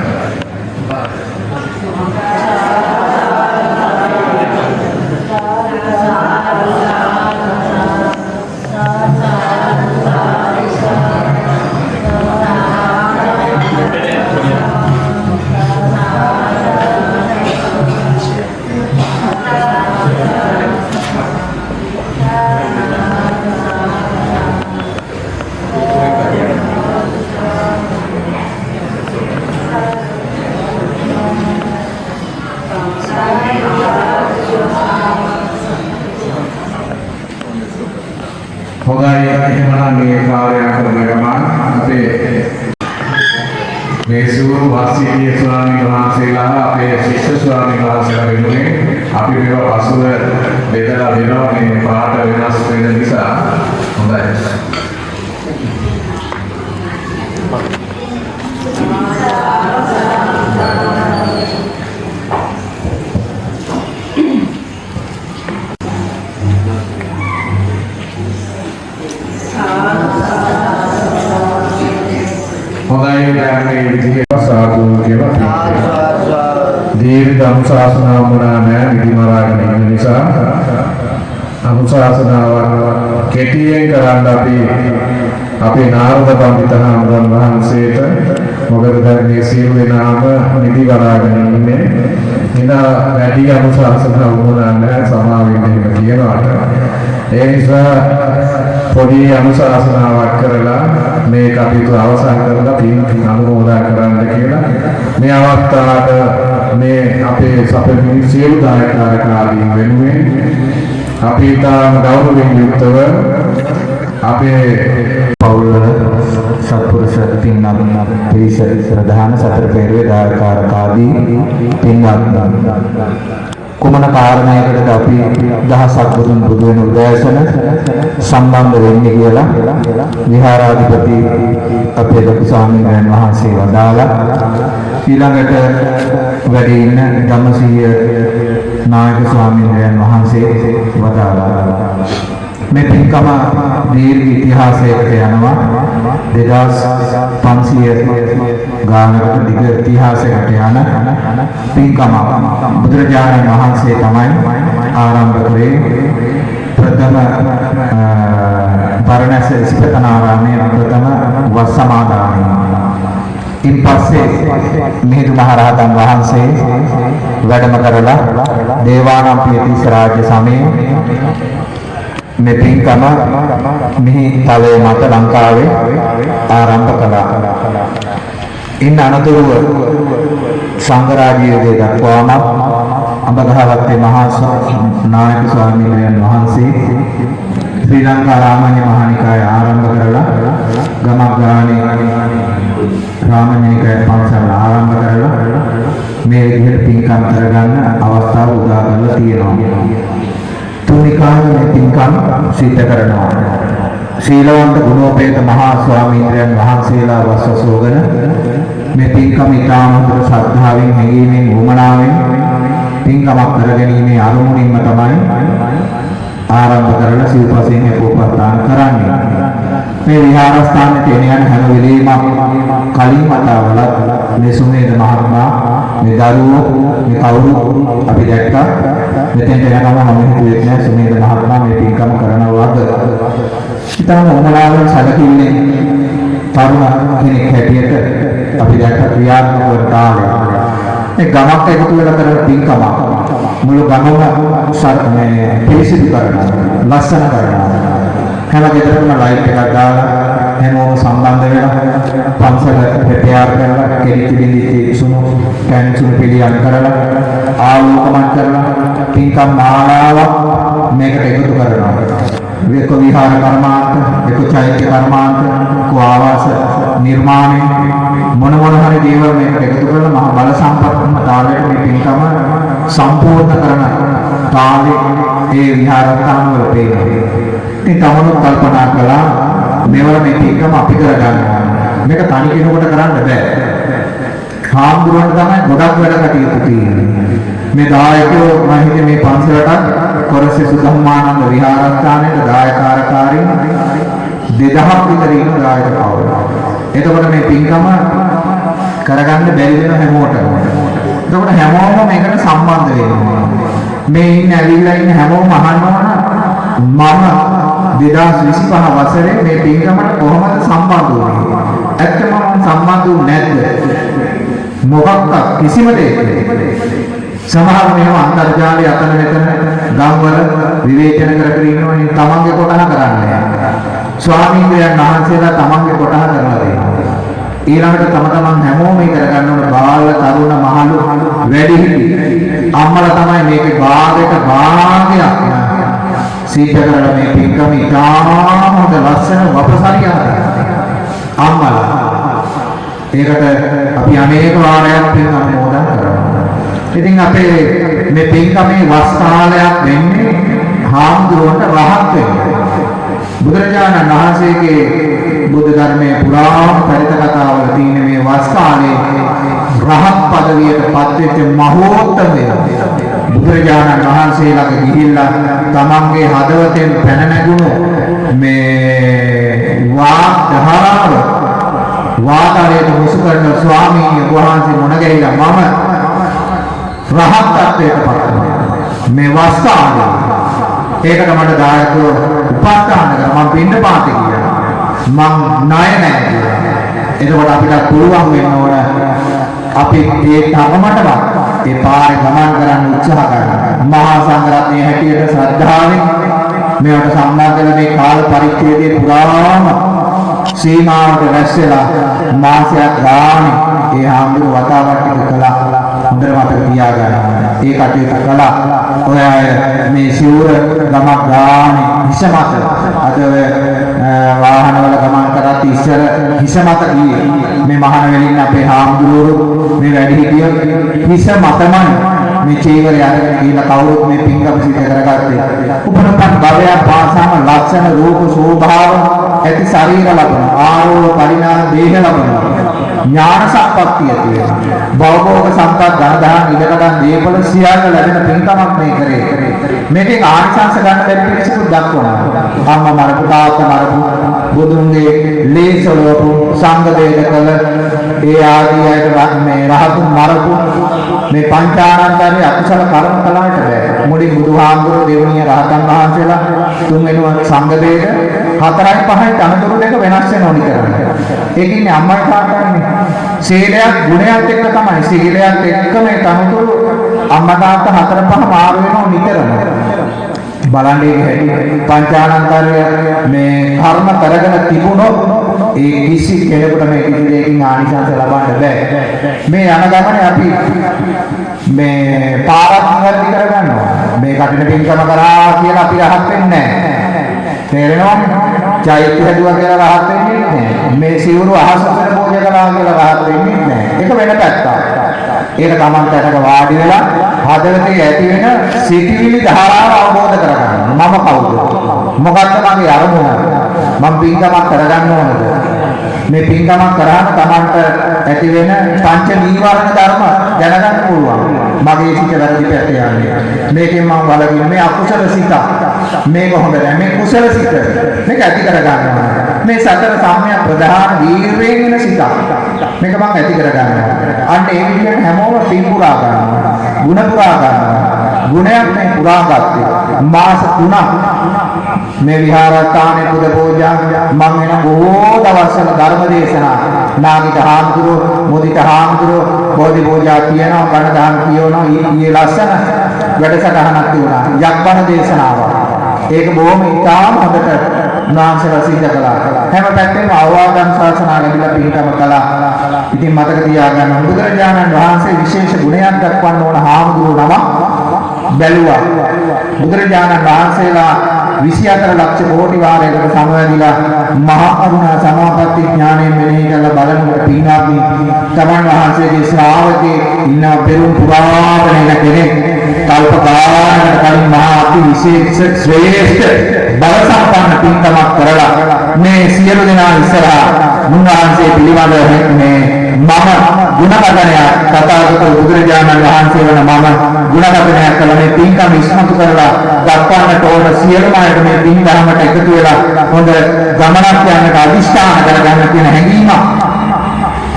හොඳයි. එහෙමනම් මේ කාර්යය කරන ගමන් අපේ මේ සිවුරු වාසීය ස්වාමීන් වහන්සේලා අපේ ශිෂ්‍ය ස්වාමීන් වහන්සේලා වෙනුවෙන් අපි මේවා පසුව බෙදලා දෙනවා. මේ පාට වෙනස් වෙන නිසා. හොඳයි. හොඳයි. දැන් මේ විදිහට සාදු කියලා දීර්ඝ අනුශාසනාව මොනවා නැහැ. විදි මරාගෙන ඉන්න නිසා අනුශාසනාව කෙටියෙන් කරන්න අපි අපේ නාරද පඬිතුමන් වහන්සේට, මොකද දැන් මේ සියලු දෙනාම නිදි වරාගෙන ඉන්නේ. ඉඳා වැඩි අනුශාසනාව මොනවා නැහැ. සමාවෙන්න එහෙම කියනවාට ඒ නිසා පොඩි අනුශාසනාවක් කරලා මේ කටයුතු අවසන් කරලා පින් අනුමෝදන් කරන්න කියලා මේ අවස්ථාවට මේ අපේ සපමිනි සියලු දායකයන් වෙනුවෙන් අපි තාම ගෞරවයෙන් යුක්තව අපේ පවුල් සත්පුරුෂ පින්නම් පිරිස ප්‍රධාන සතර පෙරවේ දායකාරකාදී පින්වත් කුමන කාරණයකටද අපි දහසක් බුදුන් බුදු වෙන උදෑසන සම්බන්ධ වෙන්නේ කියලා විහාරාධිපති අපේ ලොකු ස්වාමීන් වහන්සේ වදාලා ඊළඟට වැඩ ඉන්න ධම්මසීය නායක ස්වාමීන් වහන්සේ වදාලා මේ පින්කම දීර්ඝ ඉතිහාසයකට යනවා. 2500 ගානකට දිග ඉතිහාසයකට යන පින්කම බුදුරජාණන් වහන්සේ තමයි ආරම්භ කළේ. ප්‍රථම බරණැස ඉස්පතනාරාමයේ ප්‍රථම වස් සමාදානය. ඉන් පස්සේ මිහිඳු මහරහතන් වහන්සේ වැඩම කරලා දේවානම්පියතිස්ස රාජ්‍ය සමයේ මේ පින්කම මෙහි තලයේ මත ලංකාවේ ආරම්භ කළා. ඉන් අනතුරුව සංඝ රාජ්‍යයේ දක්වාම අඹගහවත්තේ මහා නායක ස්වාමීන් වහන්සේ ශ්‍රී ලංකා රාමඤ්ඤ මහානිකාය ආරම්භ කරලා ගමක් ගානේ රාමඤ්ඤිකාය පන්සල ආරම්භ කරලා මේ විදිහට පින්කම් කරගන්න අවස්ථාව උදා කරලා තියෙනවා. තුනිකායේ පින්කම් සිද්ධ කරනවා. ශීලවන්ත ගුණෝපේත මහා ස්වාමීන් වහන්සේලා වස්සසෝගන මේ පින්කම ඉතාමතර ශ්‍රද්ධාවෙන් හැඟීමෙන් උමනාවෙන් පින්කමක් කරගැනීමේ අරමුණින්ම තමයි ආරම්භ කරලා සිව්පසයෙන් උපස්ථාන කරන්නේ. මේ විහාරස්ථානයේ එන යන හැම වෙලෙම කලින් මතවල මේ සුමේද මහත්මයා මේ දරුවෝ මේ කවුරු අපි දැක්කා මෙතෙන්ට යනවා මම හිතුවේ නෑ සුනීල මහත්මයා මේ පින්කම කරනවා වගේ. ඉතින් උමලාවෙන් සැලකිල්ලෙන් තරුණ කෙනෙක් හැටියට අපි දැක්ක ක්‍රියාත්මක වන කාලය. මේ ගමක් එකතු වෙලා කරන පින්කම මුළු ගමම පිරිසිදු කරනවා, ලස්සන කරනවා. හැම ගෙදරකම ලයිට් එකක් දාලා හැමෝම සම්බන්ධ වෙලා පන්සල ප්‍රතිආර කරලා කෙලිච්ච බින්දිච්ච සුණු කැන් සුණු පිළියම් කරලා ආලෝකමත් කරලා පින්කම් මාලාවක් මේකට එකතු කරනවා. ඒක විහාර කර්මාන්ත, ඒක චෛත්‍ය කර්මාන්ත, ආවාස නිර්මාණය මොන හරි දේවල් මේකට එකතු කරලා මහා බල සම්පන්න තාලයට මේ පින්කම සම්පූර්ණ කරන තාලේ ඒ විහාරස්ථාන වල පේනවා. ඉතින් තමනුත් කල්පනා කළා මේවල මේ පින්කම අපි කරගන්න. මේක තනි කෙනෙකුට කරන්න බෑ. හාමුදුරුවන්ට තමයි ගොඩක් වැඩ කටයුතු තියෙන්නේ. මේ දායකයෝ මම හිතේ මේ පන්සලට කොරසේ සුධම්මානන්ද විහාරස්ථානයේ දායකාරකාරීන් 2000ක් විතර ඉන්න දායක කවුරුද? එතකොට මේ පින්කම කරගන්න බැරි වෙන හැමෝටම. එතකොට හැමෝම මේකට සම්බන්ධ වෙනවා. මේ ඉන්න ඇවිල්ලා ඉන්න හැමෝම අහනවා මම 2025 වසරේ මේ පින්කමට කොහොමද සම්බන්ධ වුනේ? ඇත්තම සම්බන්ධ වුනේ නැද්ද? මොකක්ද කිසිම දෙයක්. සමහර මේවා අන්තර්ජාලයේ අතන මෙතන ගම්වල විවේචන කර කර ඉන්නවනේ තමන්ගේ කොටහ කරන්නේ. ස්වාමීන් වහන්සේලා තමන්ගේ කොටහ කරලා දෙනවා. ඊළඟට තමන් හැමෝම මේ කරගන්න ඕන බාල තරුණ මහලු වැඩිහිටි අම්මලා තමයි මේකේ භාගයට භාගයක් සීත කරලා මේ පින්කම ඉතාමත් ලස්සන වපසරියක් අම්මලා. ඒකට අපි අනේක වාරයක් පින් අනුමෝදන් කරනවා. ඉතින් අපේ මේ පින්කමේ වස් කාලයක් වෙන්නේ හාමුදුරුවන්ට රහත් වෙන්න. බුදුරජාණන් වහන්සේගේ බුද්ධ ධර්මයේ පුරාණ පරිත කතාවල තියෙන මේ වස් කාලේ රහත් පදවියට පත් වෙච්ච මහෝත්තමය බුදුරජාණන් වහන්සේලාට ගිහිල්ලා තමන්ගේ හදවතෙන් පැන නැගුණු මේ වාග් ධාරාව වාතාවරයට මුසු කරන ස්වාමීන් වහන්සේ මොන ගැහිලා මම රහත් ත්වයට පත් වෙනවා මේ වස් කාලේ. ඒකට මට දායකව උපස්ථාන කරා මම පින්න පාතේ කියලා. මම ණය නැහැ කියලා. එතකොට අපිට පුළුවන් වෙන්න ඕන අපි ඒ තරමටවත් ඒ පාරේ ගමන් කරන්න උත්සාහ කරනවා. මහා සංඝරත්නයේ හැටියට ශ්‍රද්ධාවෙන් මේවට සම්බන්ධ වෙන මේ කාල පරිච්ඡේදයේ පුරාම සීමාවට රැස්ලා මාසයක් ගානේ ඒ හාමුදුරුවෝ වතාවක් ටික කළා. හොඳට මතක තියාගන්න. ඒ කටයුතු කළා. ඔය මේ සිවුර ගමක් ගානේ හිස මත අද වාහනවල ගමන් කරත් ඉස්සර හිස මත ගියේ මේ මහානවැලින් අපේ හාමුදුරුවෝ මේ වැඩිහිටිය හිස මතමයි මේ චීවරය අරගෙන ගිහිල්ලා කවුරුත් මේ පින්කම සිද්ධ කරගත්තේ. උපනපන් භවයක් පාසාම ලක්ෂණ රූප ස්වභාව ඇති ශරීර ලබන ආරෝහ පරිණාම දේහ ලබන ඥාන සම්පත්තිය තියෙනවා. භවෝග සම්පත් ධනදාන ඉඩකඩම් දීපල සියල්ල ලැබෙන පින්කමක් මේ කරේ. මේකේ ආනිසංස ගන්න බැරි පිළිසුත් දක්වනවා. අම්මා මරපු තාත්තා මරපු බුදුන්ගේ ලේසලවපු සංඝ දේශකල ඒ ආදී අයට මේ රහතුන් මරපු මේ පංචානන්තරේ අකුසල කර්ම කලාවට බෑ. මුලින් බුදුහාමුදුරුවෝ දෙවණිය රහතන් වහන්සේලා තුන්වෙනි සංඝ දේශ 4යි 5යි අනතුරු දෙක වෙනස් වෙනව නිතරම. ඒකින්නේ අම්මයි තාත්තන්නේ සීලයක් ගුණයක් එක්ක තමයි සීලයක් එක්ක මේ තනතුරු අම්මා තාත්තා 4 5 මාරු වෙනව නිතරම. බලන්නේ හැටි පංචානන්තරය මේ කර්ම කරගෙන තිබුණොත් ඒ කිසි කෙනෙකුට මේ කිසි දෙයකින් ආනිසංස ලබන්න බෑ. මේ යන ගමනේ අපි මේ පාරක් නිවැරදි කරගන්නවා. මේ කටින පින්කම කරා කියලා අපි රහත් වෙන්නේ නැහැ. තේරෙනවද? චෛත්‍ය හදුවා කියලා රහත් වෙන්නේ නැහැ. මේ සිවුරු අහසතර පූජා කළා කියලා රහත් වෙන්නේ නැහැ. ඒක වෙන පැත්තක්. ඒක තමන්ටට වාඩි වෙලා හදවතේ ඇති වෙන සිතිවිලි ධාරාව අවබෝධ කරගන්න. මම කවුද? මොකක්ද මගේ අරමුණ? මම පින්කමක් කරගන්න ඕනද? මේ පින්කමක් කරාම තමන්ට ඇති වෙන පංච නීවරණ ධර්ම දැනගන්න පුළුවන්. මගේ සිත වැරදි පැත්තට යන්නේ. මේකෙන් මම වලකින් මේ අකුසල සිත. මේක හොඳ නැහැ. මේ කුසල සිත. මේක ඇති කරගන්නවා. මේ සතර සම්‍යක් ප්‍රධාන වීර්යයෙන් එන සිත. මේක මම ඇති කරගන්නවා. අන්න ඒ විදිහට හැමෝම පින් පුරා ගන්නවා. ගුණ පුරා ගන්නවා. ගුණයක් මේ පුරා ගත්තේ. මාස 3ක් මේ විහාරස්ථානයේ පුද පූජා මම වෙන බොහෝ දවස්වල ධර්ම දේශනා නාගික හාමුදුරුවෝ මොදිත හාමුදුරුවෝ බෝධි පූජා කියනවා බණ දහම් කියනවා ඊයේ ලස්සන වැඩසටහනක් තිබුණා යක්බණ දේශනාවක්. ඒක බොහොම ඉතාම හොඳට උන්වහන්සේලා සිද්ධ කළා. හැම පැත්තෙම අවවාදන් ශාසනා ලැබිලා පිළිකම කළා. ඉතින් මතක තියාගන්න බුදුරජාණන් වහන්සේ විශේෂ ගුණයක් දක්වන්න ඕන හාමුදුරුවෝ නම බැලුවා. බුදුරජාණන් වහන්සේලා 24 ලක්ෂ කෝටි වාරයකට සමවැදිලා මහා කරුණා සමාපatti ඥාණයෙන් මෙනෙහි කරලා බලනකොට පින්නාත්නි තමන් වහන්සේගේ ශ්‍රාවකේ ඉන්න පෙරුම් පුරාණ එන කෙනෙක් කල්ප ගානකට කලින් මහා අති විශේෂ ශ්‍රේෂ්ඨ බල සම්පන්න පින්කමක් කරලා මේ සියලු දෙනා ඉස්සරහා මුන්වහන්සේ පිළිබඳව මේ මම ගුණකථනයක් තථාගත බුදුරජාණන් වහන්සේ වන මම ගුණකථනයක් කළා මේ පින්කම ඉස්මතු කරලා දක්වන්නට ඕන සියලුම අයට මේ පින් ධර්මයට එකතු වෙලා හොඳ ගමනක් යන්නට අදිෂ්ඨාන කරගන්න තියෙන හැඟීම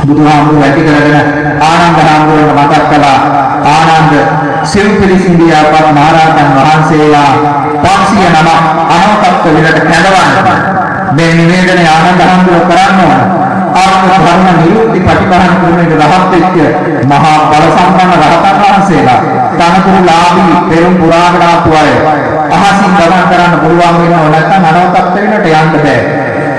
බුදුහාමුදුරුවෝ ඇති කරගෙන ආනන්ද හාමුදුරුවන්ට මතක් කළා. ආනන්ද සිව්පිලිසින්දියාපත් මහරහතන් වහන්සේලා 500 නම අනවතප්ප විලට කැඳවන්න මේ නිවේදනය ආනන්ද හාමුදුරුවෝ කරන්න ඕන. ආත්ම ධර්ම නිරුක්ති ප්‍රතිපහන ක්‍රමයේ රහත් වෙච්ච මහා බල සම්පන්න රහතන් වහන්සේලා තනතුරුලාභී පෙරම් පුරාණ ආපු අය අහසින් ගමන් කරන්න පුළුවන් වෙනව නැත්නම් අනවතප්ප විලට යන්න බෑ.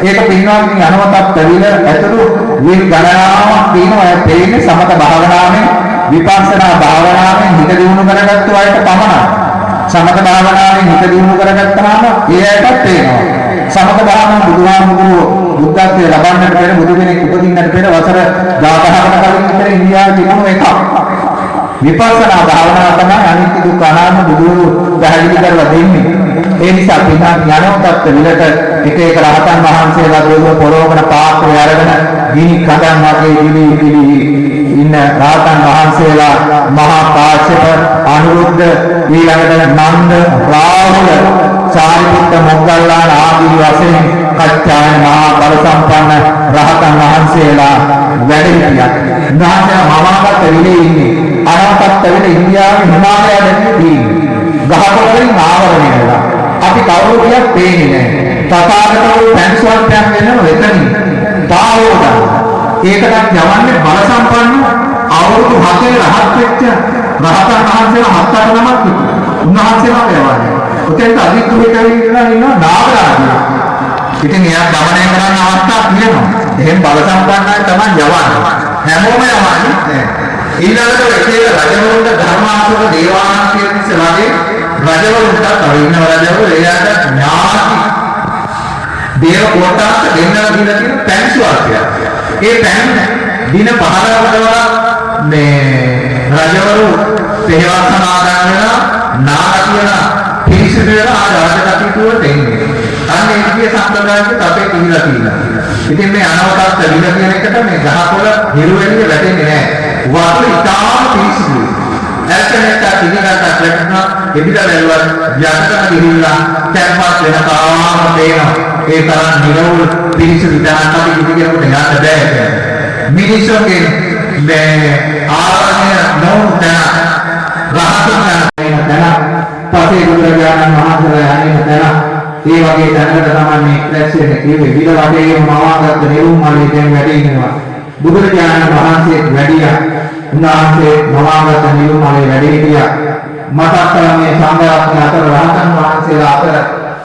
ඒක පින්වත්නි අනවතප්ප විල ඇතුළු විල් ගණනාවක් තියෙනවා. ඒ තේින්නේ සමත භාවනාවෙන් විපස්සනා භාවනාවෙන් හිත දියුණු කරගත්තු අයට පමණයි. සමත භාවනාවෙන් හිත දියුණු කරගත්තාම ඒ අයටත් පේනවා. සමත භාවනාව බුදුහාමුදුරුවෝ බුද්ධත්වයේ ලබන්නට පෙර බුදු කෙනෙක් උපදින්නට පෙර වසර 1000කට කලින් විතර ඉන්දියාවේ තිබුණු එකක්. විපස්සනා භාවනාව තමයි අනිත්‍ය දුක්ඛ අනාත්ම බුදුරු පැහැදිලි කරලා දෙන්නේ. ඒ නිසා පින්නා ඥානෝත්පත්ත විලට එක එක රහතන් වහන්සේලා දෝෂ පොරවගෙන පාත්‍රය අරගෙන ගිනි කඳන් වගේ ඉලි ඉන්න රහතන් වහන්සේලා මහා කාශ්‍යප අනුරුද්ධ ඊළඟට නන්ද රාහුල සාරිපුත්ත මොග්ගල්ලාන ආදී වශයෙන් කච්චායන මහා බල සම්පන්න රහතන් වහන්සේලා වැඩ සිටියා. උන්වහන්සේලා මමාගත විලේ ඉන්නේ. අනාගත වෙන ඉන්දියාවේ හිමාලය දැක්කේ තියෙන්නේ. ගහකොළවලින් ආවරණය වෙලා. අපි කවුරුත් පේන්නේ නැහැ. තථාගතවරු පැන්සුවන්පයක් වෙනව එතනින්. තාවෝද. ඒකටත් යවන්නේ බල සම්පන්න අවුරුදු 7 රහත් වෙච්ච රහතන් වහන්සේලා 7-8 නමක් ඉන්නවා. උන්වහන්සේලා යවන්නේ. ඔතෙන්ට අධිකෘත වෙලා ඉන්නවා නාගරාජයා. ඉතින් එයා ගමනය කරන්න අවස්ථාවක් තියෙනවා. එහෙන් බල සම්පන්නයි තමයි යවන්නේ. හැමෝම යවන්නේ නැහැ. ඊළඟට එක එක රජවරුන්ට ධර්මාසුර දේවාංශයන්ස වගේ රජවරුන්ට තව ඉන්න රජවරු එයාට ඥාති දේව කොටස් දෙන්නා කියලා තියෙන පැන්සුවක්. ඒ පැන් දින 15කට මේ රජවරු පෙරවස් සමාදන් වෙලා නාග කියලා පිරිසිදු වෙලා රාජකටයුතු දෙන්නේ. අන්න ඒ විදිහේ සම්ප්‍රදායකට අපේ කිහිලා තියෙනවා. ඉතින් මේ අනවතත් විල කියන එකට මේ ගහකොළ හිරු වෙන්නේ වැටෙන්නේ නැහැ. වතුර ඉතාම පිරිසිදුයි. ඇල්කනෙට්ට තිගකට වැටෙනවා එදිලා වැල්වත් යටට ගිහිල්ලා කැම්පස් වෙන තාම තේනවා. ඒ තරම් නිරවුල් පිරිසිදු විදානක් අපි කිසිකෙකුට යන්න බෑ. මිනිස්සුන්ගේ මේ ආරණ්‍ය නොඋතන රහතුන් යන පසේ බුදුරජාණන් වහන්සේලා යන්නේ තැන ඒ වගේ තැනකට තමයි ක්ලැස් වෙන්නේ. කිව්වේ විල වටේම මවාගත්ත නෙළුම් මල්ලේ දැන් වැඩ ඉන්නවා. බුදුරජාණන් වහන්සේ වැඩියා. උන්වහන්සේ මවාගත්ත නෙළුම් මල්ලේ වැඩ හිටියා. මතක් කළ මේ සංඝරත්න අතර රහතන් වහන්සේලා අතර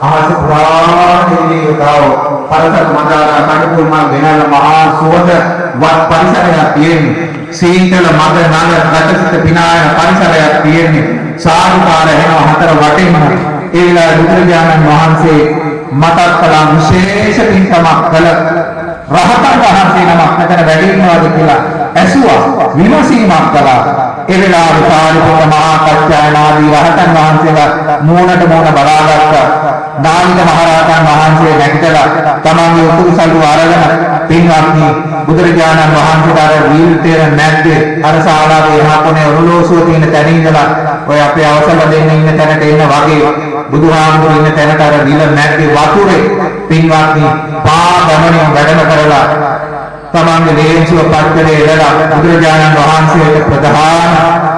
අහස පුරාණ දෙවියෝ පරතර මදාරා කඩපුල් මල් වෙනල මහා සුවඳ වත් පරිසරයක් තියෙන්නේ. සීතල මද නල රටසිත පිනායන පරිසරයක් තියෙන්නේ. සාදුකාර එනවා හතර වටින්ම. ඒ වෙලාවේ බුදුරජාණන් වහන්සේ මතක් කළ විශේෂ පින්කමක් කළ රහතන් වහන්සේ නමක් මෙතන වැඩ ඉන්නවාද කියලා ඇසුවා විමසීමක් කළා. ඒ වෙලාවේ සාරිපුත්ත මහා කච්චායන ආදී රහතන් වහන්සේලා මූණට මූණ බලාගත්තා. නාවික මහරහතන් වහන්සේ නැගිටලා තමන්ගේ උතුරු සල්ුව අරගෙන පින්වත්නි බුදුරජාණන් වහන්සේට අර වීල්තේර නැද්දේ අර ශාලාවේ එහා කොනේ ඔරලෝසුව තියෙන තැන ඉඳලා ඔය අපේ අවසල දෙන්න ඉන්න තැනට එන්න වගේ බුදුහාමුදුරු ඉන්න තැනට අර විල නැද්දේ වතුරේ පින්වත්නි පා ගමනින් වැඩම කරලා තමන්ගේ ලේන්සුව පත්කලේ ඉඳලා බුදුරජාණන් වහන්සේට ප්‍රධාන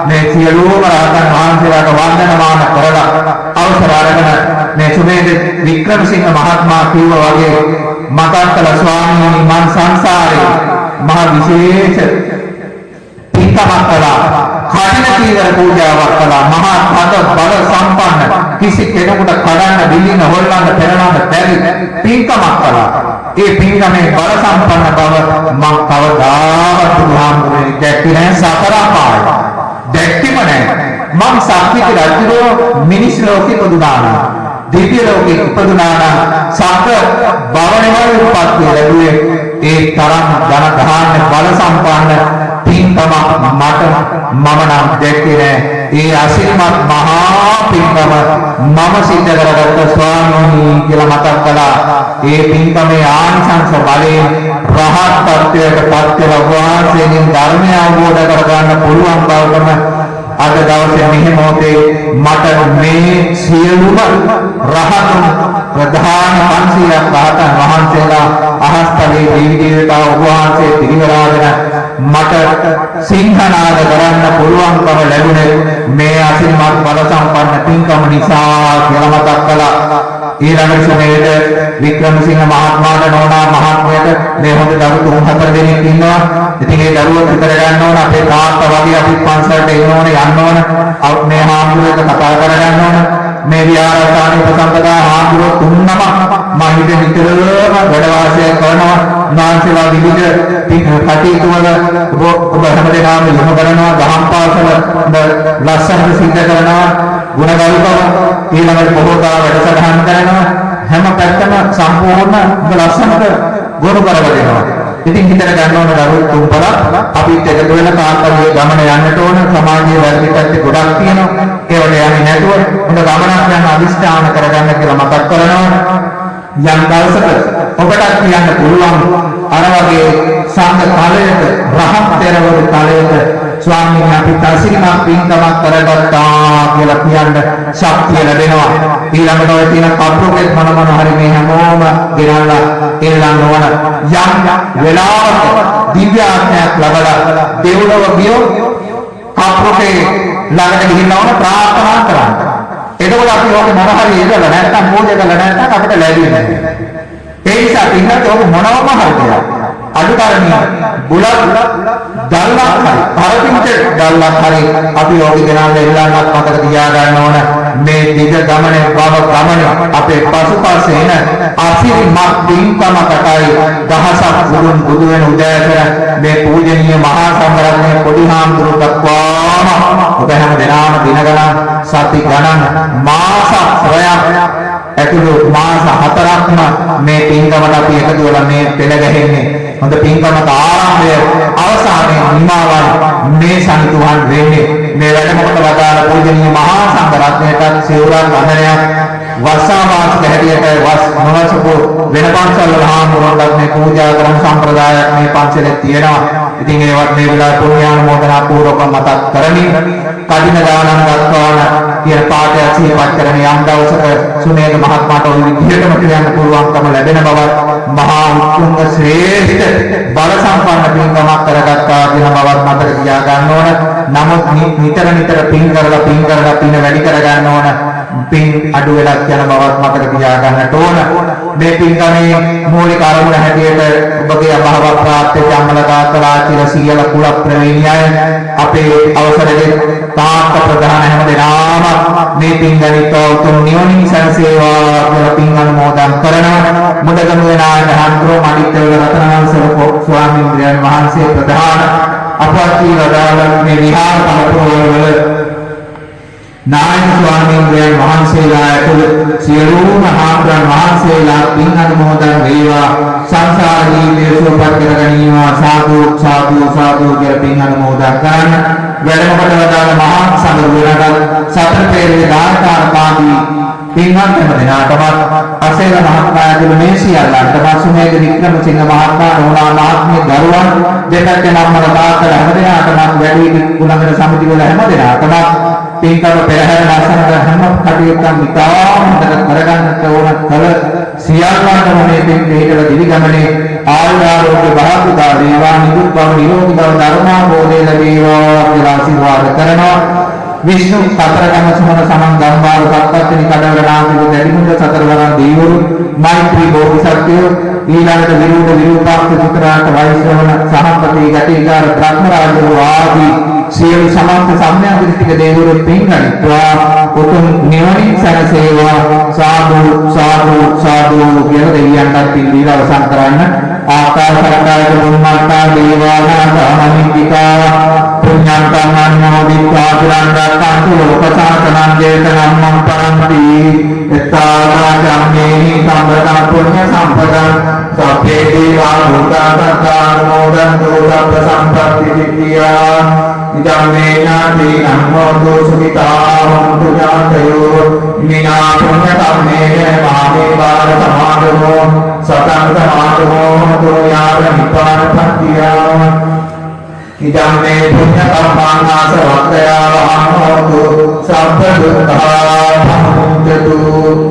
මේ සියලුම රහතන් වහන්සේලාට වන්දනමාන කරලා අවසර අරගෙන මේ සුමේද වික්‍රමසිංහ මහත්මයා කිව්වා වගේ මතක් කළ ස්වාමීනි මං සංසාරේ මහ විශේෂ පින්කමක් කළා කඩින කීවර පූජාවක් කළා මහා පද බල සම්පන්න කිසි කෙනෙකුට කඩන්න බිලින්න හොල්ලන්න පෙරලන්න බැරි පින්කමක් කළා ඒ පින්කමේ බල සම්පන්න බව මම කවදාවත් බුදුහාමුදුරනේ දැක්කේ නැහැ සතර පාය දැක්කේම නැහැ මම සක්විති රජුගේ මිනිස් ලෝකෙ ඉපදුනා දිව්‍ය ලෝකෙ ඉපදුනා සතර භවනවල උපත් ලැබුවේ ඒ තරම් ධන ධාන්‍ය බල සම්පන්න පින්කම මට මම නම් දැක්කේ නැහැ ඒ අසිරිමත් මහා පින්කම මම සිද්ධ කරගත්ත ස්වාමීනි කියලා මතක් කළා ඒ පින්කමේ ආනිසංස බලයෙන් රහත් ත්වයට පත් වෙලා වහන්සේගෙන් ධර්මය අවබෝධ කරගන්න පුළුවන් බවටම අද දවසේ මෙහි මොහොතේ මට මේ සියලුම රහතුන් ප්‍රධාන 500ක් රහතන් වහන්සේලා අහස්තලේ ජීවිතේට ඔබ වහන්සේ පිරිවරාගෙන මට සිංහනාද කරන්න පුළුවන්කම ලැබුණේ මේ අසිරිමත් බල සම්පන්න පින්කම නිසා කියලා මතක් කළා ඊළඟ සමයේද වික්‍රමසිංහ මහත්මයාට නෝනා මහත්මයාට මේ හොඳ දරුවෝ 3-4 දෙනෙක් ඉන්නවා. ඉතින් ඒ දරුවෝ විතර ගන්න ඕන අපේ තාත්තා වගේ අපි පන්සලට එන්න ඕනේ යන්න ඕන. මේ හාමුදුරුවෝ කතා කරගන්න ඕන. මේ විහාරස්ථානයේ ප්‍රසංගදා හාමුදුරුවෝ තුන්නම මම හිතේ විතරම වැඩ වාසය කරනවා. නාන්සලා විවිධ කටයුතු වල ඔබ හැමදේම යොමු කරනවා. දහම් පාසල ලස්සනට සිද්ධ කරනවා. ගුණගරුකව ඊළඟට පොහොතා වැඩසටහන් කරනවා හැම පැත්තම සම්පූර්ණ ලස්සනට ගොනු කරගන්නවා. ඉතින් හිතට ගන්න ඕන දරුවෝ තුන්පලක් අපිත් එකතු වෙලා කාන්තාවේ ගමන යන්නට ඕන සමාජයේ වැඩි පැත්තේ ගොඩක් තියෙනවා. ඒවට යන්නේ නැතුව හොඳ ගමනක් යන අදිෂ්ඨාන කරගන්න කියලා මතක් කරනවා. යම් දවසක ඔබට කියන්න පුළුවන් අර වගේ සංඝ කාලයක රහත් තෙරවරු කාලයක ස්වාමීන් අපි තසිරිමත් පින්කමක් කරගත්තා කියලා කියන්න ශක්තිය ලැබෙනවා. ඊළඟට ඔය තියෙන කප්පුකෙත් මොන හරි මේ හැමෝම ගෙනල්ලා එල්ලන්න ඕන. යම් වෙලාවක දිව්‍ය ආඥාවක් ලැබලා දෙව්ලොව ගියෝ කප්පුකේ ළඟට ගිහින් ඕන ප්‍රාර්ථනා කරන්න. එතකොට අපි ඔක මොන හරි ඉඳලා නැත්තම් මොකද කරලා නැත්තම් අපිට ලැබෙන්නේ නැහැ. ඒ නිසා පින්නත් ඔක මොනවම හරියට අඩුතරමින් බුලත් දල්ලක් හරි පරපිට දල්ලක් හරි අපි ඔක ගෙනල්ලා එල්ලන්නත් මතක තියාගන්න ඕන. මේ දිග ගමනේ බව ගමනේ අපේ පසුපස්සේ එන අසිරිමත් පින්කමකටයි දහසක් බුදුන් බුදු වෙන උදෑසන මේ පූජනීය මහා සංඝරත්නයේ පොඩි හාමුදුරු දක්වාම ඔබ හැම දිනම දින ගණන් සති ගණන් මාස ශ්‍රයක් ඇතුළු මාස 4ක්ම මේ පින්කමට අපි එකතු වෙලා මේ පෙළ ගැහෙන්නේ. හොඳ පින්කමක ආරම්භය අවසානයේ නිමාවයි මේ සනිටුහන් වෙන්නේ. මේ වැඩමකට වදාළ පූජනීය මහා සංඝරත්නයට සිවුරක් අඳනයක් වස්සාවාසික හැටියට වස් නොවසපු වෙන පන්සල් වල හාමුදුරුවන්ට මේ පූජා කරන සම්ප්‍රදායක් මේ පන්සලේ තියෙනවා. ඉතින් ඒවත් මේ වෙලාවේ පුණ්‍යානුමෝදනා පූර්වක මතක් කරමින් කඩින දානම් දක්වාන කියන පාඩය සිහිපත් කරගෙන යම් දවසක සුනේද මහත්මයාට ඔය විදිහටම කියන්න පුළුවන්කම ලැබෙන බවත් මහා උතුම් ශ්‍රේෂ්ඨ බල සම්පන්න පින්කමක් කරගත්තා කියන බවත් මතක තියා ගන්න ඕන. නමුත් නිතර පින් කරලා පින් වැඩි කර ගන්න ඕන. පින් අඩු වෙලක් යන බවත් මතක තියා ගන්නට ඕන. මේ පින්කමේ මූලික අරමුණ හැටියට ඔබගේ අභාව ප්‍රාප්තිය ජම්මල දාතලා කියලා සියල කුල ප්‍රවේණියය අපේ අවසරයෙන් තාත්ත ප්‍රධාන හැම දෙනාම මේ පින් ගනිත උතුම් නිවනින් සැනසේවා කියලා පින් අනුමෝදන් කරනවා. මුදගම නායක හඳුරෝ මඩිත්තවල රතනවංශ ස්වාමීන් වහන්සේ ප්‍රධාන අපවත් වදාළ මේ විහාර පළතුරුවල නායක ස්වාමීන් වහන්සේලා ඇතුළු සියලුම හාමුදුරන් වහන්සේලා පින් අනුමෝදන් වේවා. සංසාර ජීවිතය සුවපත් කර ගැනීම සාදු සාදු සාදු කියලා පින් අනුමෝදන් කරන්න. වැඩමකට වදාළ මහා සංඝරත්නයට සතර පෙරේ දායකාරකාදී පින්වත් දෙනාටම අසේල මහත්මයා ඇතුළු මේ සියල්ලන්ටම සුමේද වික්‍රමසිංහ මහත්මයා නෝනා මහත්මිය දරුවන් දෙපැත්තේ නම්මල තාත්තල හැම දෙනාටම වැඩි කුලංගන සමිති වල හැම දෙනාටම පින්කම පෙරහැර ලස්සනට හැම කටයුත්තක් ඉතාම හොඳට කරගන්නට ඕන කල සියල්ලන්ටම මේ පින් පිළිදල දිවි ගමනේ ආයුරෝග්‍ය භාග්‍යතා වේවා නිදුක් බව නිරෝගී බව ධර්මාභෝධය ලැබේවා කියලා ආශිර්වාද කරනවා. විෂ්ණු සතරගම සමන සමන් ගම්බාල සත්පත්තිනි කඩවල නාමික දැරිමුද සතරවරන් දෙවිවරු මෛත්‍රී බෝධිසත්වයෝ ඊළඟට විරුද්ධ විරූපාක්ෂ පුත්‍රාට වෛශ්‍රවණ සහම්පති ගටිකාර බ්‍රහ්මරාජෝ ආදී සියලු සමන්ත සම්මාදිටික දෙවිවරු පින්ගනිත්වා උතුම් නිවනින් සැනසේවා සාදු සාදු සාදු කියලා දෙවියන්ට පින් දීලා අවසන් කරන්න. ආකාශකාය බුම්මත්තා දේවානාග මහින්దికා පුඤ්ඤන්තං අනුමෝදිत्वा චිරන්තරක්ඛන්තු ලෝකසාසනං ජේතනම්මං පරන්ති එත්තාවාචම්මේහි සම්පතං පුඤ්ඤ සම්පතං සබ්බේ දේවා භූතා සත්තානුමෝදන්තු සබ්බ සම්පත්ති සිද්ධියා ඉදම්මේ ඥාති අනුමෝදෝ සුඛිතා හොන්තු ඥාතයෝ මිනා පුඤ්ඤ කම්මේ මාමේ බාල සමාදමෝ සතං සමාදමෝ තුයාව නිපාන පත්තියා ඉදම්මේ පුඤ්ඤ කම්මානාස වක්ඛයා වහෝතු සබ්බ දුක්ඛා භමුච්ඡතු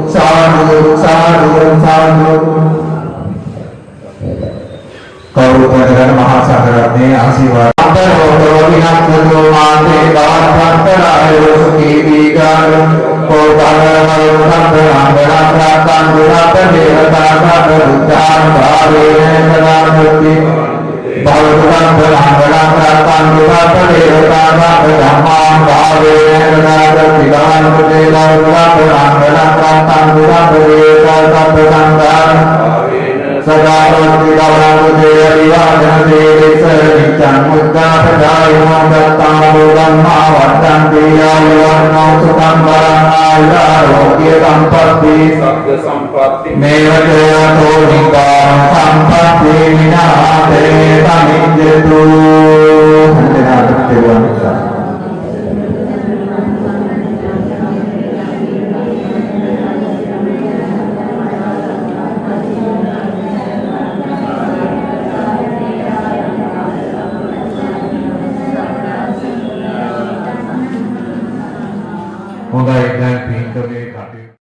සාදු සාදු සාදු. කෞරවයන් මහා සාගරයේ ආශිර්වාද අතරෝ විනක්ඛෝ මාතේ දානපත්තරායෝ සුඛී දීගාර කෝපලමය සම්ප්‍රාන්තරාන්තරාන් දුරපදේවතා සබ්බුද්ධාන භාවේන සදාමුක්ති භවතුං බ්‍රහ්මණාන්තරාන් දුරපදේවතා සබ්බධම්මාන් භාවේන සදාමුක්තිදාන මුදේවතා බ්‍රහ්මණාන්තරාන් දුරපදේවතා සබ්බසංඝාන සදාවන්ති ගවනමුදේ විවාදන දේස නිච්ඡං මුද්දාපදායෝ දත්තාමෝ ධම්මා වත්තන්ති ආයුවන්නෝ සුඛං වරං ආයුරෝග්‍ය සම්පatti සග්ග සම්පatti මේවතෝ නිකාං සම්පatti විනාතේ සමිජ්ජතු